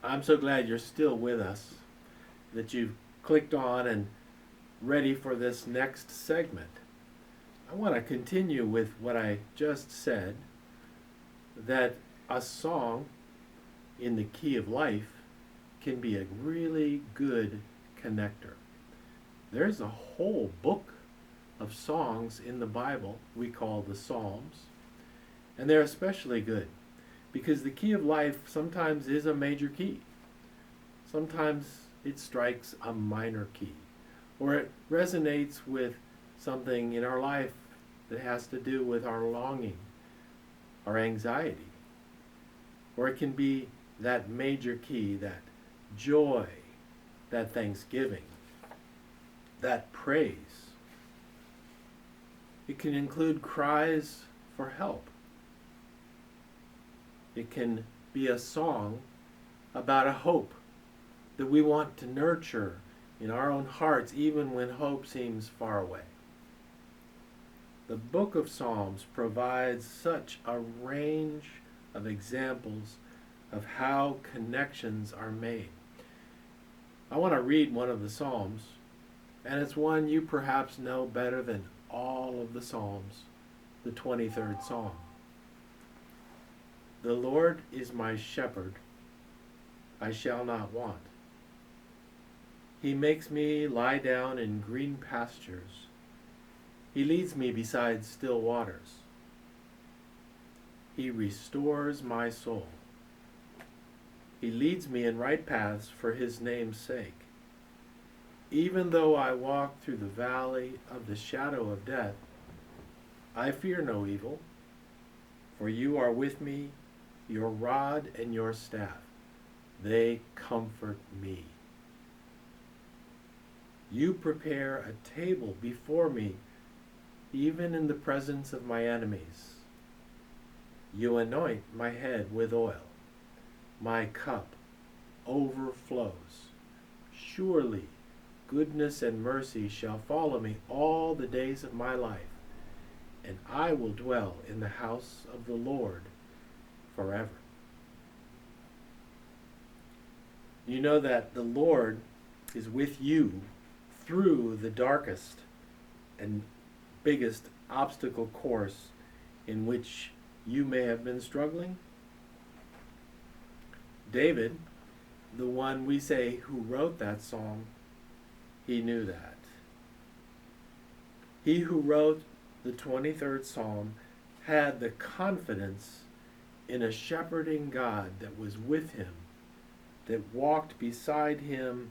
I'm so glad you're still with us, that you've clicked on and ready for this next segment. I want to continue with what I just said, that a song in the key of life can be a really good connector. There's a whole book of songs in the Bible we call the Psalms, and they're especially good because the key of life sometimes is a major key. Sometimes it strikes a minor key, or it resonates with something in our life that has to do with our longing, our anxiety. Or it can be that major key, that joy, that thanksgiving, that praise. It can include cries for help. It can be a song about a hope that we want to nurture in our own hearts even when hope seems far away. The book of Psalms provides such a range of examples of how connections are made. I want to read one of the Psalms, and it's one you perhaps know better than all of the Psalms, the 23rd Psalm. The Lord is my shepherd, I shall not want. He makes me lie down in green pastures. He leads me beside still waters. He restores my soul. He leads me in right paths for his name's sake. Even though I walk through the valley of the shadow of death, I fear no evil, for you are with me, your rod and your staff, they comfort me. You prepare a table before me, even in the presence of my enemies. You anoint my head with oil. My cup overflows. Surely goodness and mercy shall follow me all the days of my life, and I will dwell in the house of the Lord forever. You know that the Lord is with you through the darkest and biggest obstacle course in which you may have been struggling. David, the one we say who wrote that song, he knew that. He who wrote the 23rd Psalm had the confidence in a shepherding God that was with him, that walked beside him,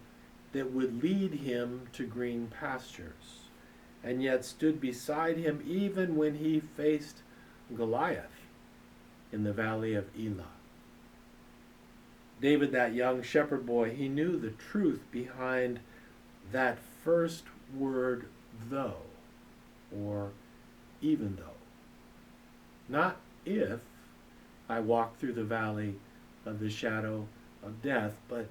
that would lead him to green pastures, and yet stood beside him even when he faced Goliath in the valley of Elah. David, that young shepherd boy, he knew the truth behind that first word, though, or even though. Not if I walk through the valley of the shadow of death, but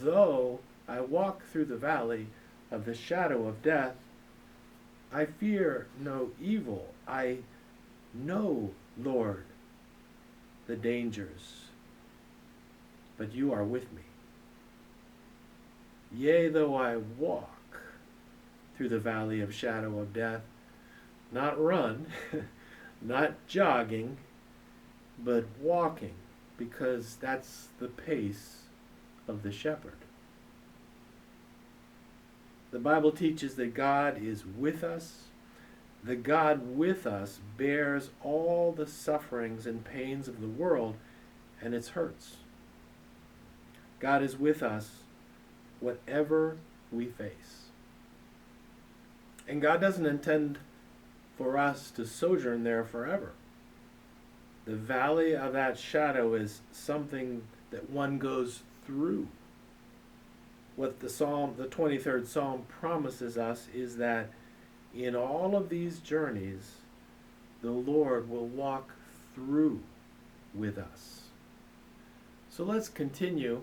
though I walk through the valley of the shadow of death, I fear no evil. I know, Lord, the dangers, but you are with me. Yea, though I walk through the valley of shadow of death, not run, not jogging, but walking, because that's the pace of the shepherd. The Bible teaches that God is with us. The God with us bears all the sufferings and pains of the world and its hurts. God is with us whatever we face. And God doesn't intend for us to sojourn there forever. The valley of that shadow is something that one goes through. What the 23rd Psalm promises us is that in all of these journeys, the Lord will walk through with us. So let's continue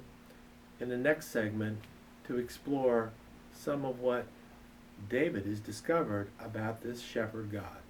in the next segment to explore some of what David has discovered about this shepherd God.